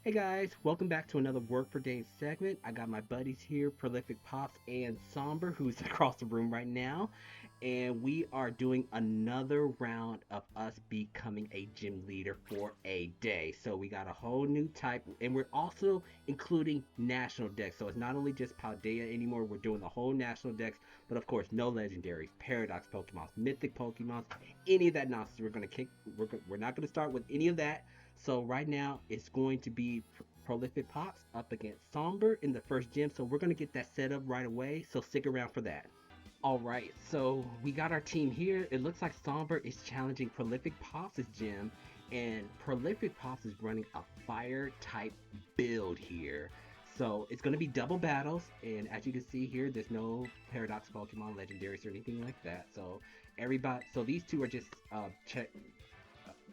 Hey guys, welcome back to another Work for Game segment. I got my buddies here, Prolific Pops and Somber, who's across the room right now. And we are doing another round of us becoming a gym leader for a day. So we got a whole new type, and we're also including National Dex. So it's not only just Paldea anymore, we're doing the whole National Dex, but of course, no legendaries, Paradox Pokemons, Mythic Pokemons, any of that nonsense. We're not gonna start with any of that. So right now it's going to be Prolific Pops up against Somber in the first gym. So we're going to get that set up right away. So stick around for that. All right, so we got our team here. It looks like Somber is challenging Prolific Pops' gym, and Prolific Pops is running a fire type build here. So it's going to be double battles, and as you can see here, there's no Paradox Pokemon, Legendaries, or anything like that. So these two are just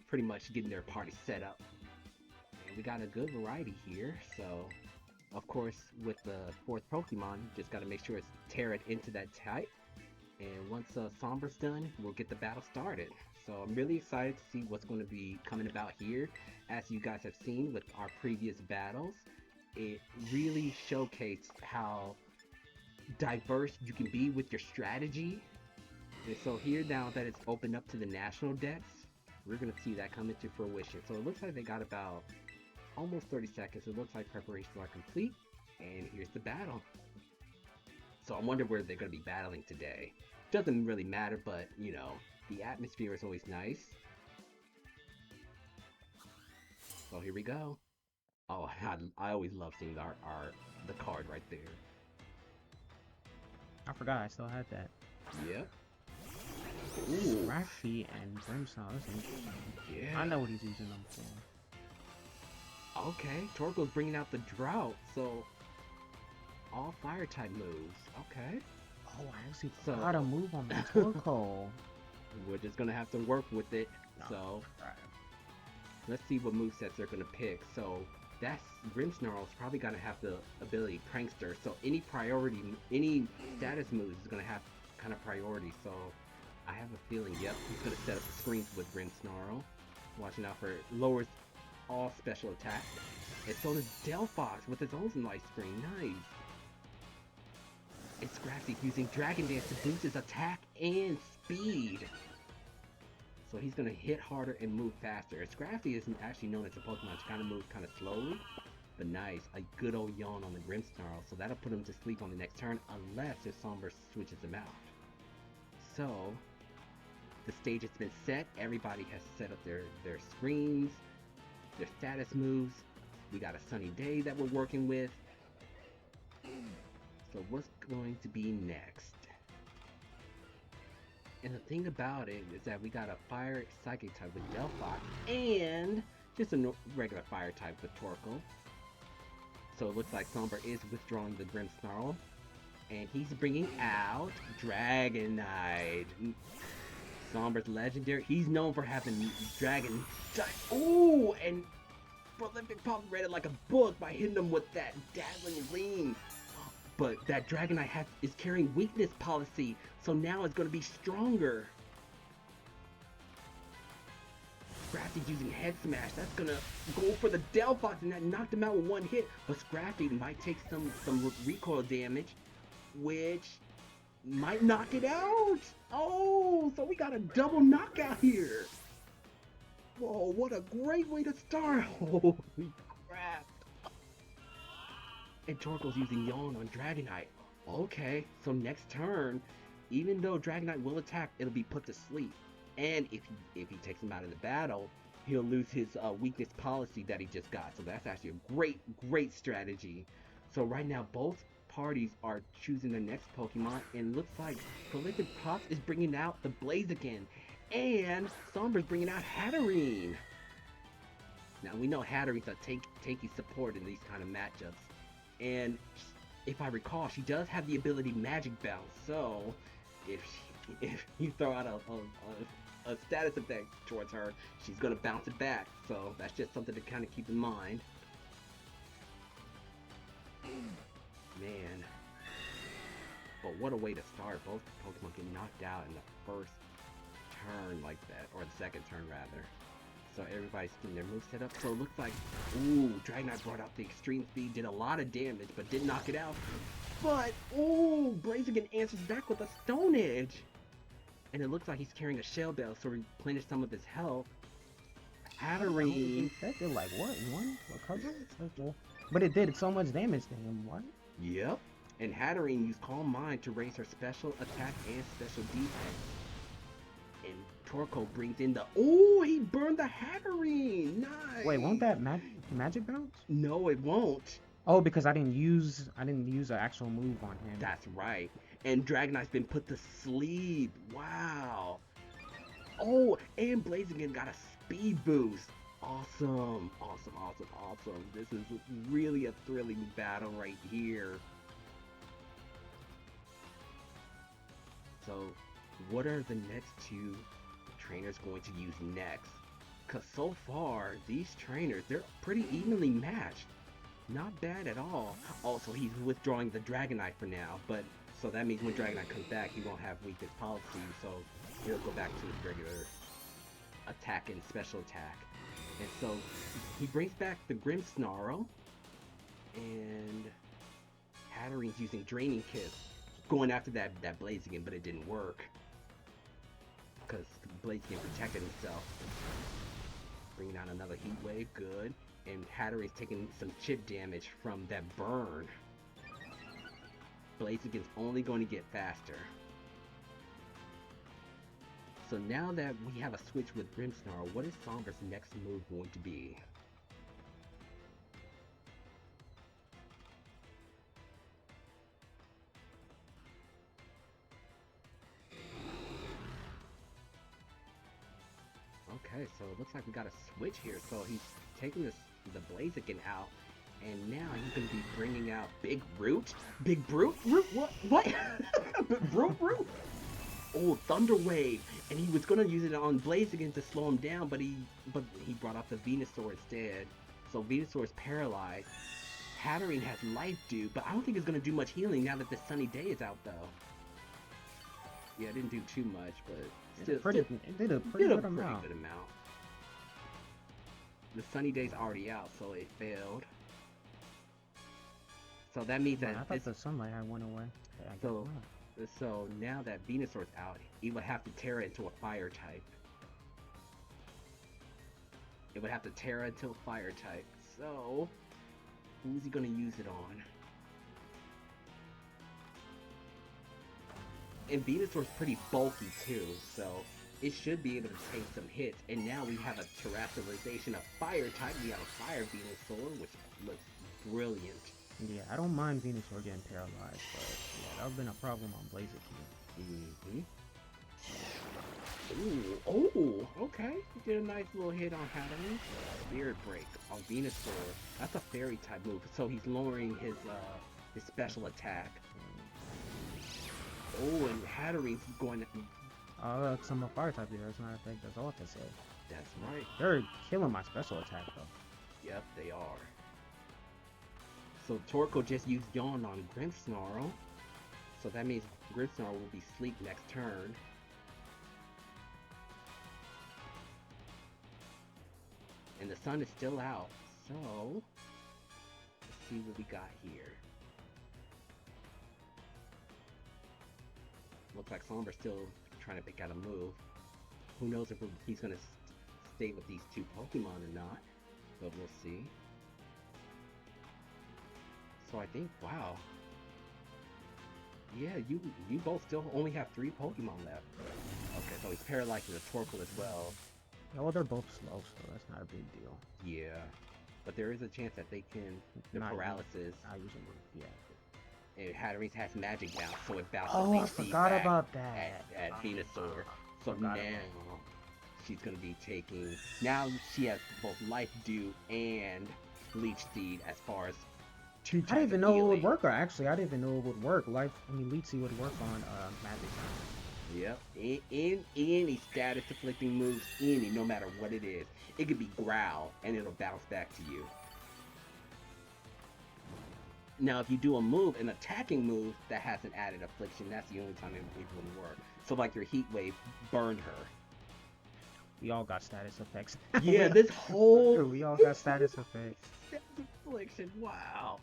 pretty much getting their party set up. And we got a good variety here. So, of course, with the fourth Pokemon, you just got to make sure it's tearing into that type. And once Somber's done, we'll get the battle started. So I'm really excited to see what's going to be coming about here. As you guys have seen with our previous battles, it really showcased how diverse you can be with your strategy. And so here, now that it's opened up to the National Dex, we're going to see that come into fruition. So it looks like they got about almost 30 seconds. It looks like preparations are complete. And here's the battle. So I wonder where they're going to be battling today. Doesn't really matter, but you know, the atmosphere is always nice. So here we go. Oh, I always love seeing the card right there. I forgot I still had that. Yep. Ooh. Rashi and Brimstone, that's interesting. Yeah. I know what he's using them for. Okay, Torko's bringing out the drought, so all fire type moves. Okay. Oh, I actually forgot a move on the Torkoal. We're just gonna have to work with it. No, So right. let's see what movesets they're gonna pick. So that's Grimmsnarl's probably gonna have the ability Prankster. So any any status moves is gonna have kind of priority. So I have a feeling, yep, he's gonna set up the screens with Grimmsnarl. Watching out for lowers all special attacks. And so does Delphox with his own light screen. Nice. And Scrafty using Dragon Dance to boost his attack and speed. So he's going to hit harder and move faster. Scrafty is actually known as a Pokemon to kind of move kind of slowly. But nice, a good old yawn on the Grimmsnarl. So that'll put him to sleep on the next turn unless if Somber switches him out. So the stage has been set. Everybody has set up their screens, their status moves. We got a sunny day that we're working with. So what's going to be next? And the thing about it is that we got a fire psychic type with Delphox and just a regular fire type with Torkoal. So it looks like Somber is withdrawing the Grimmsnarl. And he's bringing out Dragonite. Somber's legendary. He's known for having Dragon. Ooh, and Prolific Pop read it like a book by hitting him with that dazzling ring. But that Dragonite is carrying weakness policy, so now it's going to be stronger. Scrafty's using Head Smash. That's going to go for the Delphox, and that knocked him out with one hit. But Scrafty might take some recoil damage, which might knock it out. Oh, so we got a double knockout here. Whoa, what a great way to start. Holy crap. And Torkoal's using Yawn on Dragonite. Okay, so next turn, even though Dragonite will attack, it'll be put to sleep. And if he takes him out of the battle, he'll lose his weakness policy that he just got. So that's actually a great strategy. So right now, both parties are choosing their next Pokemon, and looks like Prolific Pops is bringing out the Blaziken, and Somber's bringing out Hatterene. Now we know Hatterene's a tanky support in these kind of matchups. And if I recall, she does have the ability Magic Bounce. So if you throw out a status effect towards her, she's gonna bounce it back. So that's just something to kind of keep in mind. Man, but what a way to start! Both Pokemon get knocked out in the first turn like that, or the second turn rather. So everybody's getting their moves set up. So it looks like, ooh, Dragonite brought out the extreme speed, did a lot of damage, but didn't knock it out. But, ooh, Blaziken answers back with a Stone Edge. And it looks like he's carrying a Shell Bell, so replenish some of his health. Hatterene. That did like what? One recovery? But it did so much damage to him. What? Yep. And Hatterene used Calm Mind to raise her special attack and special defense. And Torkoal brings in the... Oh, he burned the Hatterene! Nice! Wait, won't that magic bounce? No, it won't. Oh, because I didn't use an actual move on him. That's right. And Dragonite's been put to sleep. Wow. Oh, and Blaziken got a speed boost. Awesome. Awesome, awesome, awesome. This is really a thrilling battle right here. So, what are the next two trainers going to use next? Because so far, these trainers, they're pretty evenly matched. Not bad at all. Also, he's withdrawing the Dragonite for now, but so that means when Dragonite comes back, he won't have weakness policy, so he'll go back to his regular attack and special attack. And so he brings back the Grimmsnarl, and Hatterene's using Draining Kiss, going after that Blaziken, but it didn't work because Blaziken protected himself. Bringing out another Heat Wave, good. And Hatterene's taking some chip damage from that burn. Blaziken's only going to get faster. So now that we have a switch with Grimmsnarl, what is Somber's next move going to be? Okay, so it looks like we got a switch here. So he's taking the Blaziken out, and now he's going to be bringing out Big Root? Big Brute? Root? What? Root? Oh, Thunder Wave! And he was going to use it on Blaziken to slow him down, but he brought out the Venusaur instead. So Venusaur is paralyzed. Hatterene has Life Dew, but I don't think it's going to do much healing now that the Sunny Day is out, though. Yeah, it didn't do too much, but It did a pretty good amount. The Sunny Day's already out, so it failed. So that means that I thought the sunlight had went away. So now that Venusaur's out, he would have to Terra into a fire type. It would have to Terra into a fire type. So who's he gonna use it on? And Venusaur's pretty bulky too, so it should be able to take some hits. And now we have a terrestrialization of fire type. We have a fire Venusaur, which looks brilliant. Yeah, I don't mind Venusaur getting paralyzed, but yeah, that would have been a problem on Blaziken. Ooh, okay. He did a nice little hit on Hatterene. Spirit Break on Venusaur. That's a fairy type move, so he's lowering his special attack. Oh, and Hatterene's going to... Cause I'm a fire type here, as a matter of fact, that's all I can say. That's right. They're killing my special attack though. Yep, they are. So Torkoal just used Yawn on Grimmsnarl. So that means Grimmsnarl will be sleep next turn. And the sun is still out. So let's see what we got here. Looks like Somber's still trying to pick out a move. Who knows if he's going to stay with these two Pokemon or not. But we'll see. So I think, wow. Yeah, you both still only have 3 Pokemon left. Okay, so he's paralyzed with a Torkoal as well. Yeah, well, they're both slow, so that's not a big deal. Yeah. But there is a chance that they can... The paralysis... I usually move, yeah. And Hatterene has Magic Bounce, so it bounces I forgot about that. At Venusaur. So now she's going to be taking... Now she has both Life Dew and Leech Seed as far as 2 types I didn't even know healing. it would work, or actually, I didn't even know it would work. Leech Seed would work on Magic Bounce. Yep. Any status afflicting moves, no matter what it is. It could be Growl, and it'll bounce back to you. Now, if you do a move, an attacking move that has an added affliction, that's the only time it wouldn't work. So, like your Heat Wave burned her. We all got status effects. Yeah, this whole We all got status effects. status affliction. Wow.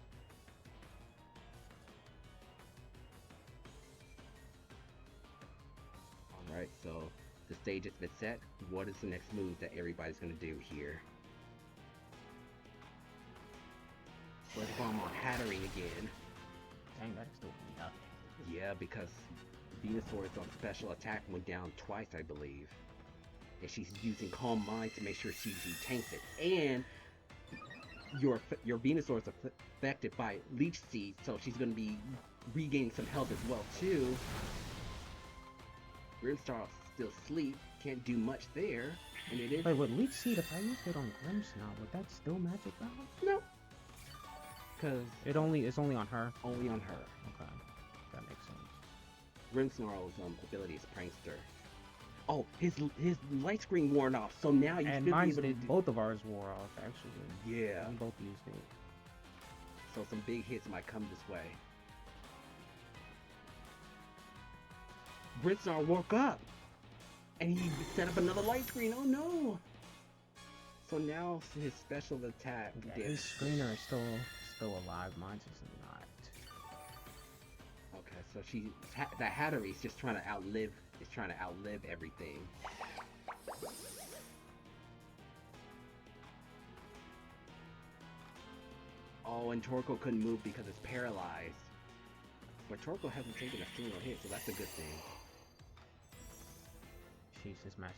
All right, so the stage has been set. What is the next move that everybody's gonna do here? Let's bomb on Hattering again. Dang, that is still nothing. Yeah, because Venusaur's on special attack went down twice, I believe. And she's using Calm Mind to make sure she tanks it. And your Venusaur is affected by Leech Seed, so she's going to be regaining some health as well too. Grimstar still asleep, can't do much there, and it is. Wait, with Leech Seed, if I used it on Grimmsnarl, would that still magic out? No, because It's only on her. only on her. Okay, that makes sense. Grimmsnarl's ability is Prankster. Oh, his light screen worn off, so now you And should be mine's able to do. both of ours wore off actually. Yeah, We both used it. so some big hits might come this way. Grimmsnarl woke up, and he set up another light screen. Oh no! So now his special attack. Yeah, his screener is still alive. Mine's is not. Okay, so the Hattery's just trying to outlive. Is trying to outlive everything. Oh, and Torkoal couldn't move because it's paralyzed. But Torkoal hasn't taken a single hit, so that's a good thing. She's his match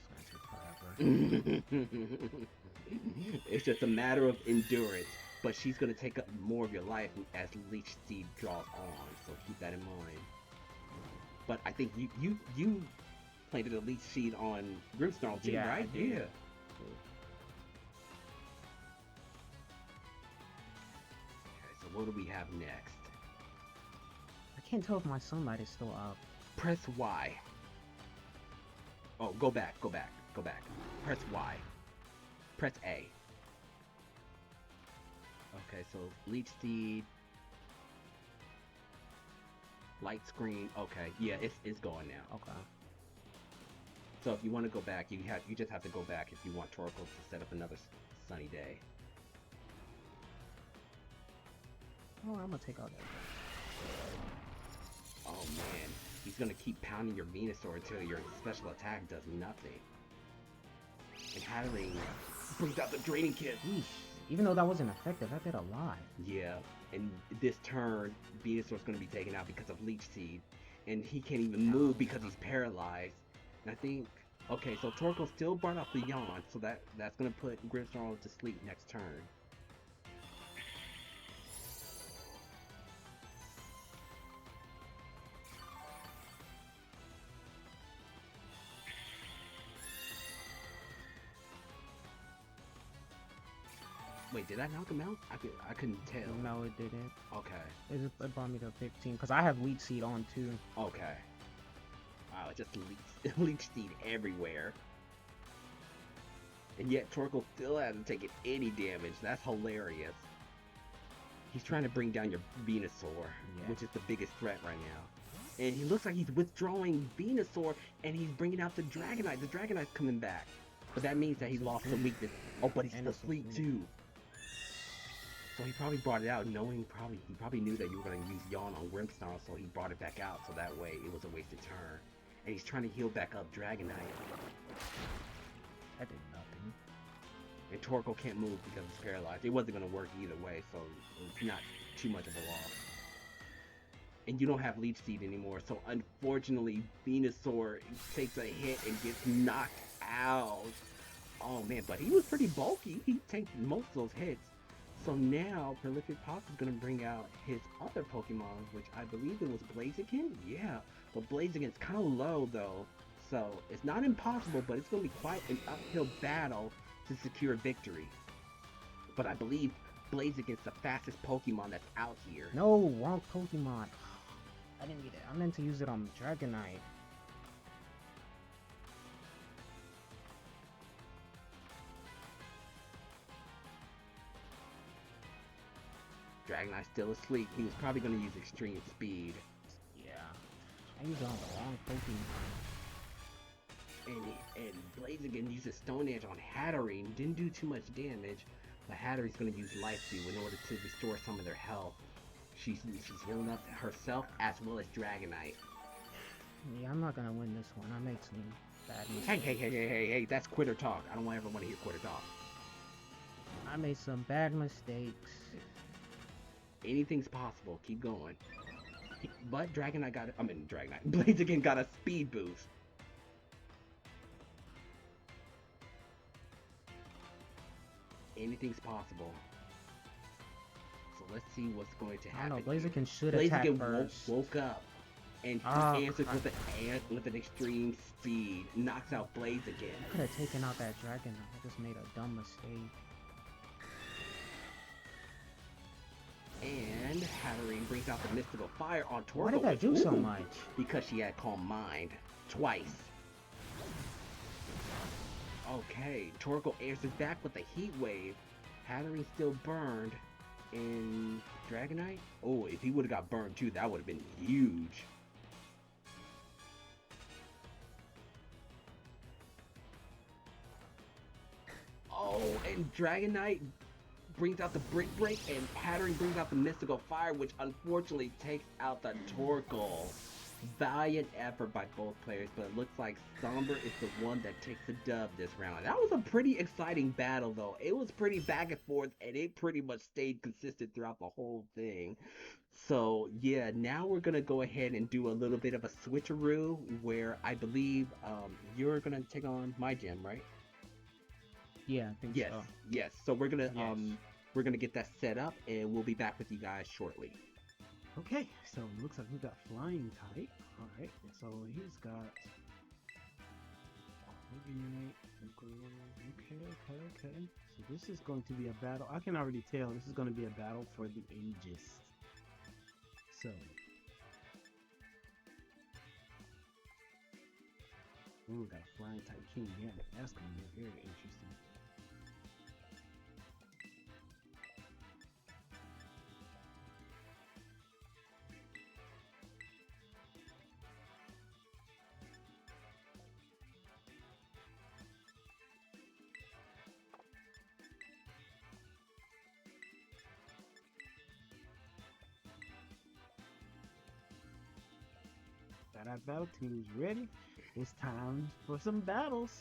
forever. It's just a matter of endurance. But she's gonna take up more of your life as Leech Seed draws on, so keep that in mind. But I think you planted a Leech Seed on Grimmsnarl too, Yeah, right? I did. Yeah. Okay, so what do we have next? I can't tell if my sunlight is still up. Press Y. Oh, go back, go back, go back. Press Y. Press A. Okay, so Leech Seed. Light screen. Okay, yeah, it's going now. Okay. So if you want to go back, you just have to go back if you want Torkoal to set up another sunny day. Oh, I'm gonna take out that. Oh man, he's gonna keep pounding your Venusaur until your special attack does nothing. And Hattering brings out the Draining Kiss. Eesh. Even though that wasn't effective, that did a lot. Yeah, and this turn, Venusaur's gonna be taken out because of Leech Seed, and he can't even move because he's paralyzed. And I think, okay, so Torkoal still brought up the yawn, so that's gonna put Grimmsnarl to sleep next turn. Wait, did I knock him out? I couldn't tell. No, it didn't. Okay. It brought me to 15 because I have Leech Seed on too. Okay. Wow, it just leech seed everywhere. And yet Torkoal still hasn't taken any damage. That's hilarious. He's trying to bring down your Venusaur, which is the biggest threat right now. And he looks like he's withdrawing Venusaur, and he's bringing out the Dragonite. The Dragonite's coming back. But that means that he lost some weakness. Oh, but he's still asleep too. So he probably brought it out knowing he probably knew that you were going to use Yawn on Grimmsnarl, so he brought it back out so that way it was a wasted turn. And he's trying to heal back up Dragonite. That did nothing. And Torkoal can't move because it's paralyzed. It wasn't going to work either way, so it's not too much of a loss. And you don't have Leech Seed anymore, so unfortunately Venusaur takes a hit and gets knocked out. Oh man, but he was pretty bulky. He tanked most of those hits. So now Prolific Pops is going to bring out his other Pokemon, which I believe it was Blaziken? Yeah, but Blaziken's kind of low though. So it's not impossible, but it's going to be quite an uphill battle to secure victory. But I believe Blaziken's the fastest Pokemon that's out here. No, wrong Pokemon. I didn't need it. I meant to use it on Dragonite. Dragonite's still asleep. He was probably going to use Extreme Speed. Yeah. I used it on the wrong Pokemon. And Blaziken uses Stone Edge on Hatterene. Didn't do too much damage, but Hatterene's gonna use Life Steal in order to restore some of their health. She's healing up herself as well as Dragonite. Yeah, I'm not gonna win this one. I made some bad Hey, mistakes. hey, hey, hey, hey, hey, that's quitter talk. I don't ever want to hear quitter talk. I made some bad mistakes. Anything's possible. Keep going. But Dragonite got it. I mean, Dragonite. Blaziken got a speed boost. Anything's possible. So let's see what's going to I don't happen know. here. Blaziken should attack Blaziken first. woke up and Ah, he answers I with an extreme speed. Knocks out Blaziken. could have taken out that dragon. I just made a dumb mistake. And Hatterene brings out the mystical fire on Torkoal. Why did that do so much? Because she had Calm Mind twice. Okay, Torkoal answers back with a Heat Wave. Hatterene still burned. And Dragonite? Oh, if he would have got burned too, that would have been huge. Oh, and Dragonite brings out the Brick Break, and Hatterene brings out the Mystical Fire, which unfortunately takes out the Torkoal. Valiant effort by both players, but it looks like Somber is the one that takes the dub this round. That was a pretty exciting battle, though. It was pretty back and forth, and it pretty much stayed consistent throughout the whole thing. So, yeah, now we're going to go ahead and do a little bit of a switcheroo, where I believe you're going to take on my gym, right? Yeah, I think Yes, so. yes. So Yes. we're gonna get that set up, and we'll be back with you guys shortly. Okay, so it looks like we got flying type. All right, so he's got. Okay. So this is going to be a battle. I can already tell this is going to be a battle for the ages. So. We got a flying type king. Yeah, that's going to be very interesting. Got our battle teams ready. It's time for some battles.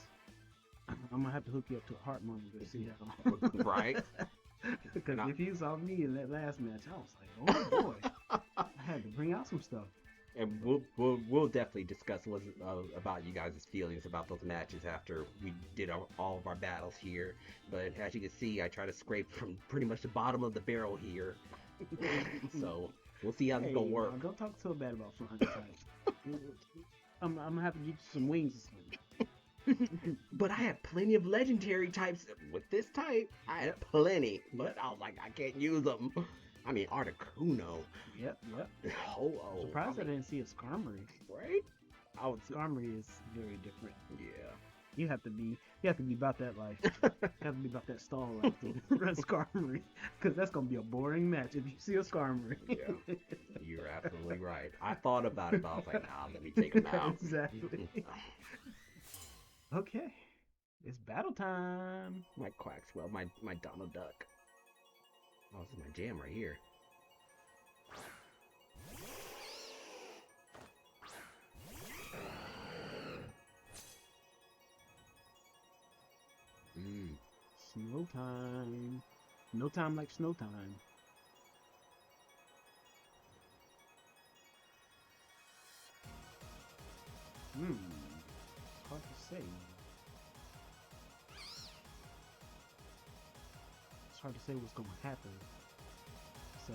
I'm gonna have to hook you up to a heart monitor to see how. Right? Because No. if you saw me in that last match, I was like, oh boy, I had to bring out some stuff. And we'll definitely discuss about you guys' feelings about those matches after we did all of our battles here. But as you can see, I try to scrape from pretty much the bottom of the barrel here. So we'll see how this Hey, gonna work. don't talk so bad about flying type. I'm gonna have to get you some wings or something. But I had plenty of legendary types with this type. I had plenty, but I was like, I can't use them. I mean, Articuno. Yep. Oh, Surprised I didn't see a Skarmory. right? I was, Skarmory is very different. yeah. You have to be about that life. You have to be about that stall life to run Skarmory, because that's gonna be a boring match if you see a Skarmory. Yeah. You're absolutely right. I thought about it, but I was like, nah, let me take him out. Exactly. Okay, it's battle time. My Quaxwell, my Donald Duck. Oh, this is my jam right here. Snow time. No time like snow time. It's hard to say. It's hard to say what's gonna happen. So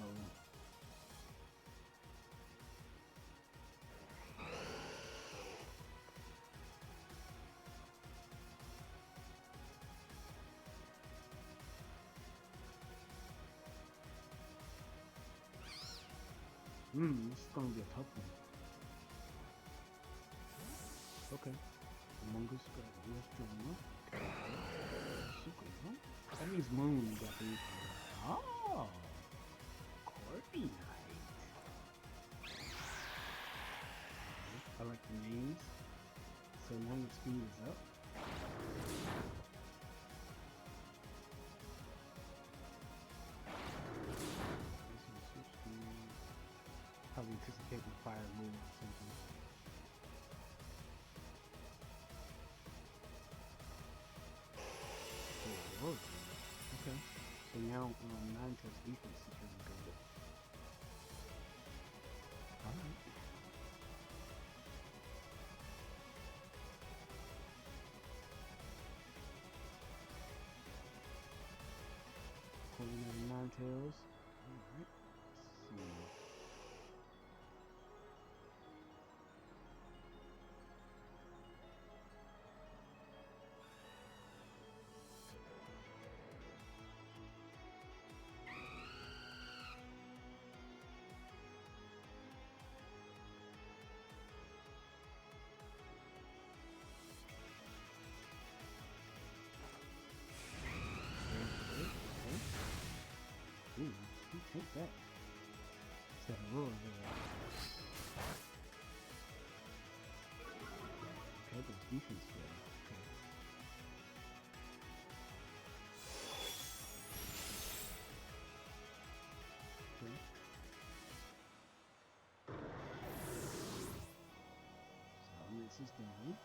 this is gonna be a tough one. Okay. Among Us got real strong. Super, huh? That means Moon got the. Oh! Corby Knight. I like the names. so now your speed is up. Switch speed. Probably anticipating fire move or something. Oh, okay. So now Ninetales defense is really good. Alright. Pulling out Ninetales. Alright. Let's see. Ooh, you take that. It's that roar there. Okay, there's defense there. Okay. Okay. So this is down.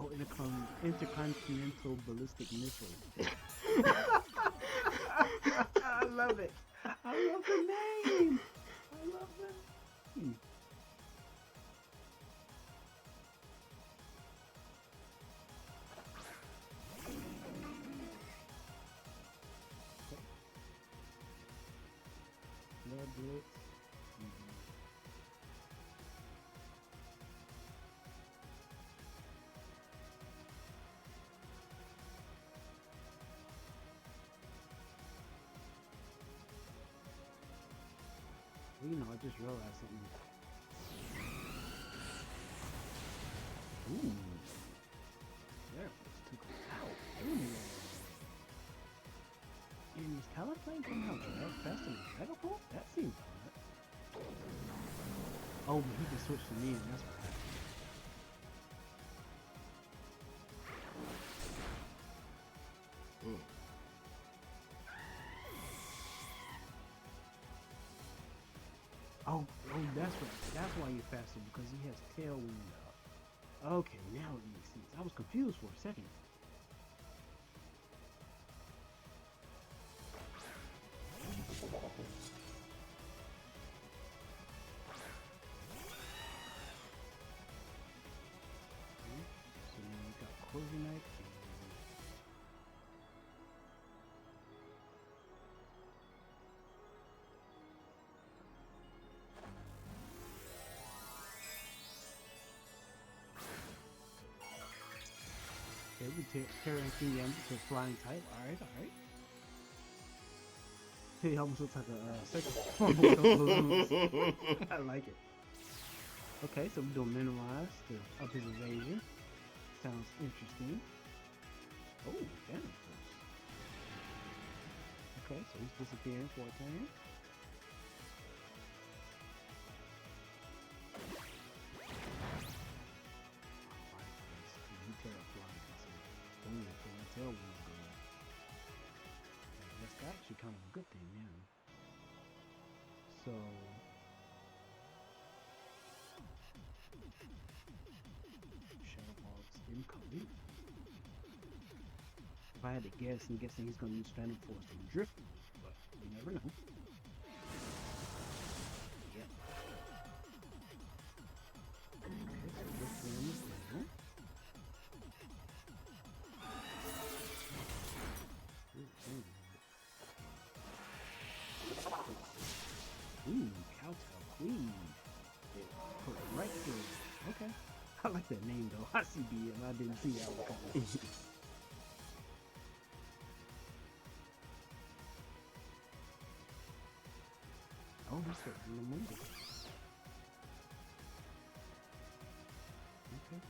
Oh, intercontinental ballistic missile. I love it. I love the name. I love the name. Blood Blitz. Well, you know, I just realized something. Ooh. There, took it out. Ooh. And his Talonflame coming out faster than Dragapult? That seems odd. Oh, but he just switched to me, and that's what happened. Oh, that's right. That's why you're faster, because he has Tailwind up. Okay, now it makes sense. I was confused for a second. So now we got Corviknight and okay, we Terran Yam to flying type. Alright. He almost looks like a second form of those. I like it. Okay, so we're doing minimize to up his evasion. Sounds interesting. Oh, damn. Okay, so he's disappearing for a turn. That's actually kind of a good thing now. So Shadow Ball's incoming. If I had to guess, I'm guessing he's gonna use Phantom Force and Drift, but you never know. Yep. Okay, so Drift Ram is down. Ooh, Kowtow Queen. Put it right there. Okay. I like that name though. I see BM. I didn't see that one coming. Oh, he's got Lamundo. Okay.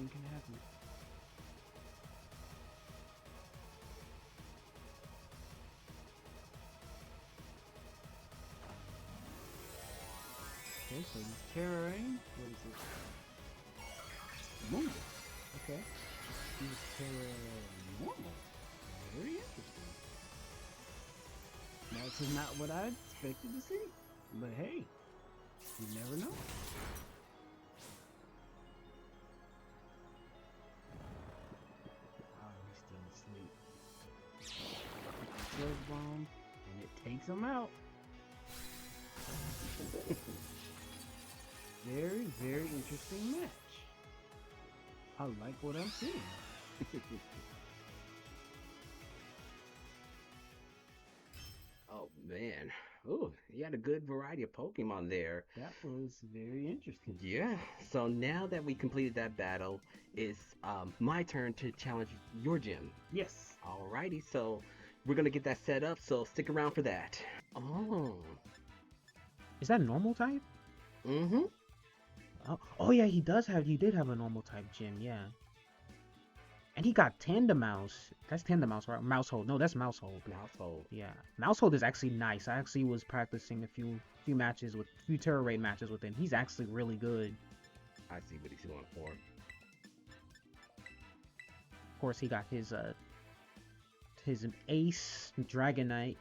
anything can happen. Okay, so he's terroring. What is it? Normal. Okay. He's terror normal. Very interesting. This is not what I expected to see. But hey, you never know. Oh, he's still asleep. Surge bomb, and it takes him out. Very, very interesting match. I like what I'm seeing. Oh man. Ooh, you had a good variety of Pokemon there. That was very interesting. Yeah. So now that we completed that battle, it's my turn to challenge your gym. Yes. Alrighty, so we're gonna get that set up, so stick around for that. Oh. Is that normal type? Mm-hmm. Oh yeah, he did have a normal type gym, yeah. And he got Tandemouse. That's Tandemouse, right? Mousehold. No, that's Mousehold. Mousehold. Yeah. Mousehold is actually nice. I actually was practicing a few matches with few Terror Raid matches with him. He's actually really good. I see what he's going for. Of course, he got his ace Dragonite.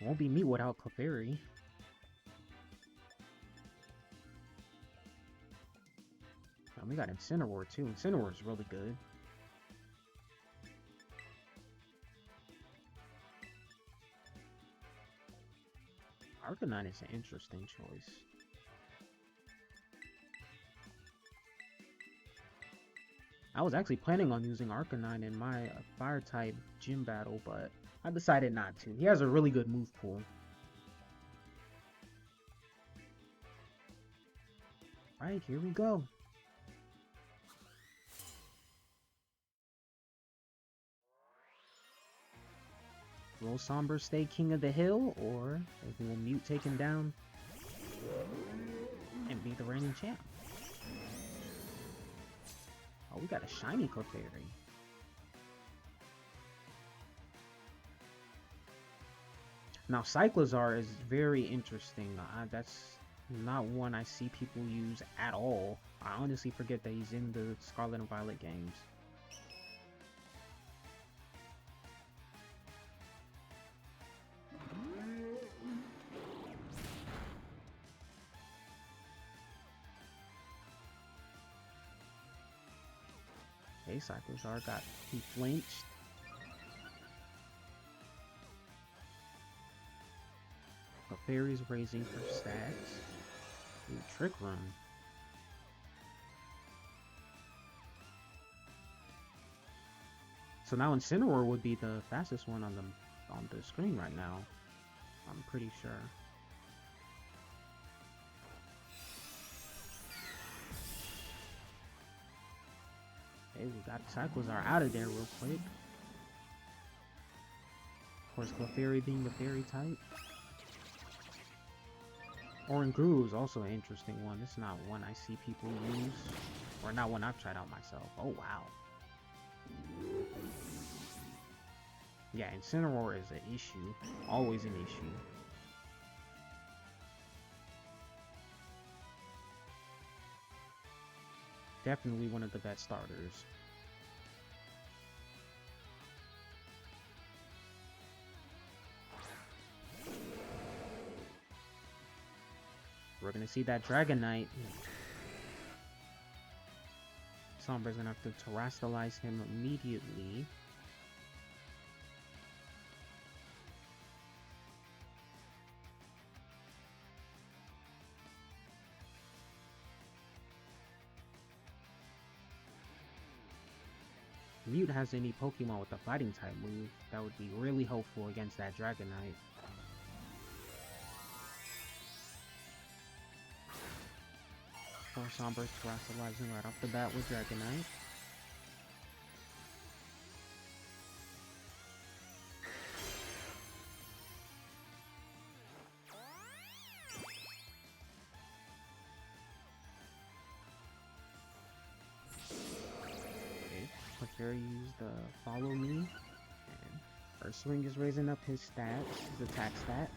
Won't be me without Clefairy. And we got Incineroar too. Incineroar is really good. Arcanine is an interesting choice. I was actually planning on using Arcanine in my Fire-type gym battle, but I decided not to. He has a really good move pool. Right, here we go. Will Somber stay king of the hill, or will Mute take him down and be the reigning champ? Oh, we got a shiny Clefairy. Now, Cyclizar is very interesting. That's not one I see people use at all. I honestly forget that he's in the Scarlet and Violet games. Okay, Cyclizar he flinched. Clefairy's raising her stats. Ooh, Trick Room. So now Incineroar would be the fastest one on the screen right now. I'm pretty sure. Okay, we got Cyclizar out of there real quick. Of course, Clefairy being the fairy type. Oranguru is also an interesting one. It's not one I see people use, or not one I've tried out myself. Oh wow. Yeah, Incineroar is an issue. Always an issue. Definitely one of the best starters. We're gonna see that Dragonite. Sombra's gonna have to terrestrialize him immediately. Mute has any Pokemon with a fighting type move, that would be really helpful against that Dragonite. Poor Sombra's terrestrializing right off the bat with Dragonite. Here used the follow me, and Ursaring is raising up his stats, his attack stat.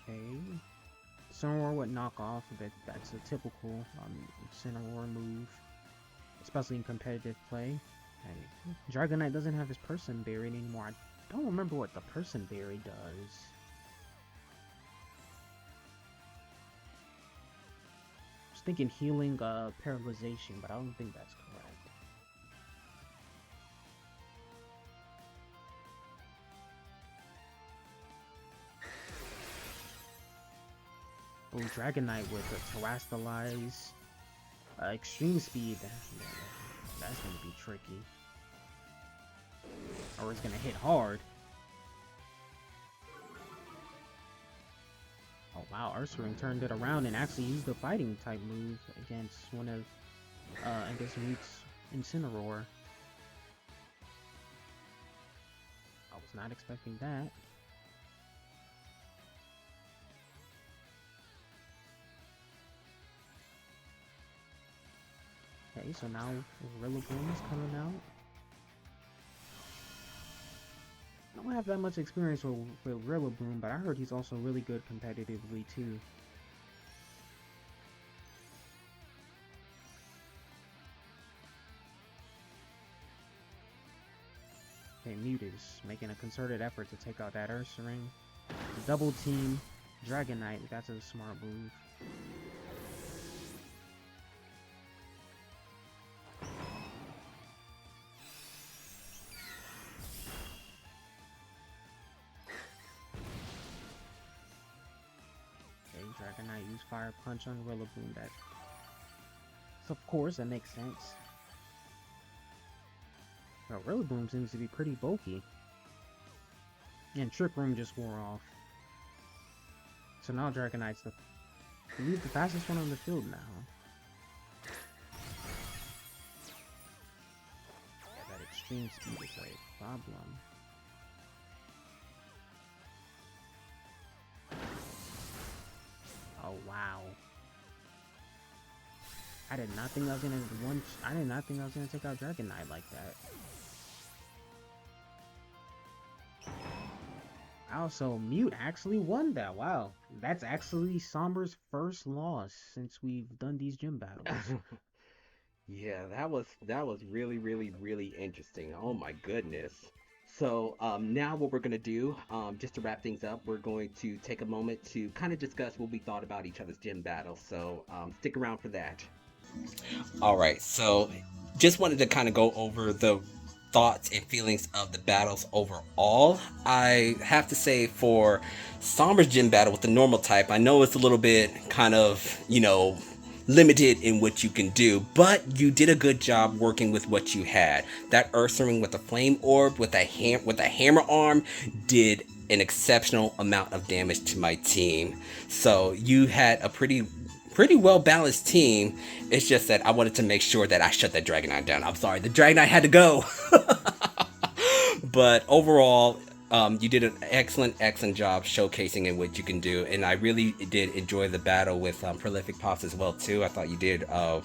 Okay. Incineroar would knock off, but that's a typical Incineroar move, especially in competitive play. Hey, Dragonite doesn't have his Person Berry anymore. I don't remember what the Person Berry does. I was thinking healing paralyzation, but I don't think that's correct. Oh, Dragonite with a Terrastalize. Extreme Speed. Yeah, that's gonna be tricky. Or it's gonna hit hard. Oh wow, Ursaring turned it around and actually used the fighting type move against one of against Mute's Incineroar. I was not expecting that. Okay, so now Rillaboom is coming out. I don't have that much experience with Rillaboom, but I heard he's also really good competitively too. Okay, Mute is making a concerted effort to take out that Ursaring. Double team Dragonite, that's a smart move. Dragonite use Fire Punch on Rillaboom. So of course, that makes sense. Well, Rillaboom seems to be pretty bulky. And Trick Room just wore off. So now Dragonite's the fastest one on the field now. Yeah, that extreme speed is a problem. Oh wow. I did not think I was gonna take out Dragonite like that. Also, Mute actually won that. Wow. That's actually Somber's first loss since we've done these gym battles. Yeah, that was really, really, really interesting. Oh my goodness. So now what we're gonna do, just to wrap things up, we're going to take a moment to kind of discuss what we thought about each other's gym battles. So stick around for that. All right, so just wanted to kind of go over the thoughts and feelings of the battles overall. I have to say for Somber's gym battle with the normal type, I know it's a little bit kind of, limited in what you can do, but you did a good job working with what you had. That Ursaring with the flame orb with a hammer arm did an exceptional amount of damage to my team. So you had a pretty well balanced team. It's just that I wanted to make sure that I shut that Dragonite down. I'm sorry, the Dragonite had to go. But overall, you did an excellent job showcasing in what you can do, and I really did enjoy the battle with Prolific Pops as well too. I thought you did a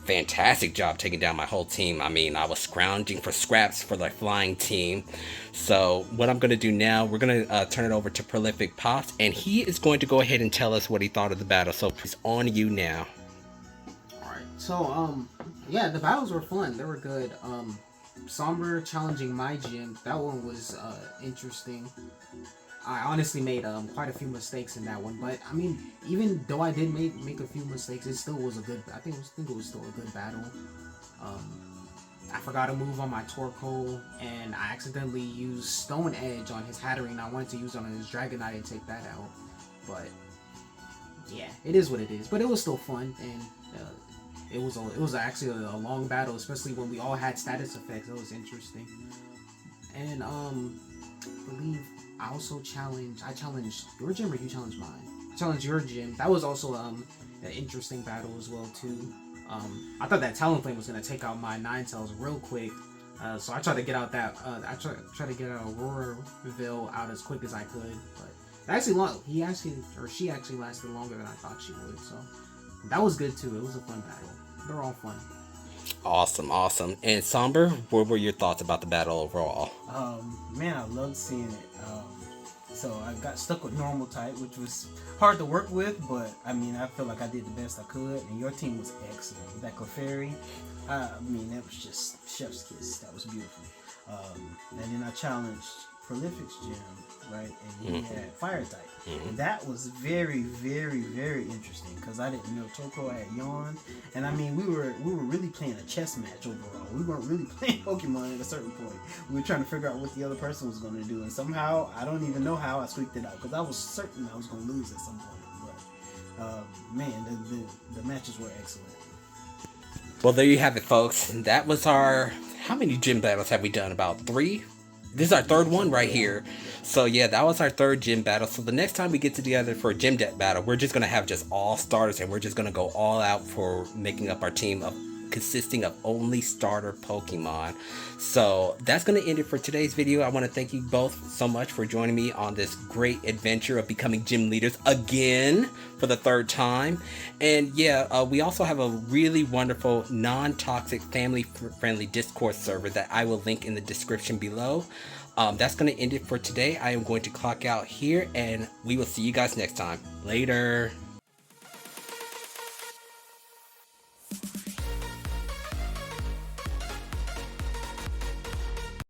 fantastic job taking down my whole team. I mean, I was scrounging for scraps for the flying team. So what I'm going to do now, we're going to turn it over to Prolific Pops, and he is going to go ahead and tell us what he thought of the battle. So it's on you now. Alright, so yeah, the battles were fun. They were good. Somber challenging my gym, that one was interesting. I honestly made quite a few mistakes in that one, but I mean, even though I did make a few mistakes, it still was a good. I think it was still a good battle. I forgot a move on my Torkoal, and I accidentally used Stone Edge on his Hatterene. I wanted to use it on his Dragonite and take that out, but yeah, it is what it is. But it was still fun, and it was actually a long battle, especially when we all had status effects. It was interesting, and I believe I challenged your gym, or you challenged mine? I challenged your gym. That was also an interesting battle as well too. I thought that Talonflame was gonna take out my Ninetales real quick, so I tried to get out that I tried to get Auroraville out as quick as I could, but Actually, she actually lasted longer than I thought she would. So that was good too. It was a fun battle. They're all fun. Awesome, awesome. And Somber, what were your thoughts about the battle overall? Man, I loved seeing it. So I got stuck with normal type, which was hard to work with, but I mean, I feel like I did the best I could, and your team was excellent. With that Clefairy, I mean, that was just chef's kiss. That was beautiful. And then I challenged Prolific's gym, right? And he had fire type. And that was very, very, very interesting because I didn't know Toko had yawn. And I mean, we were really playing a chess match overall. We weren't really playing Pokemon at a certain point. We were trying to figure out what the other person was going to do. And somehow, I don't even know how I squeaked it out because I was certain I was going to lose at some point. But man, the matches were excellent. Well, there you have it, folks. That was our... How many gym battles have we done? About 3? This is our 3rd one right here. So yeah, that was our 3rd gym battle. So the next time we get together for a gym deck battle, we're just going to have just all starters, and we're just going to go all out for making up our team of consisting of only starter Pokemon. So that's going to end it for today's video. I want to thank you both so much for joining me on this great adventure of becoming gym leaders again for the 3rd time. And yeah, we also have a really wonderful non-toxic family friendly Discord server that I will link in the description below. That's going to end it for today. I am going to clock out here, and we will see you guys next time. Later.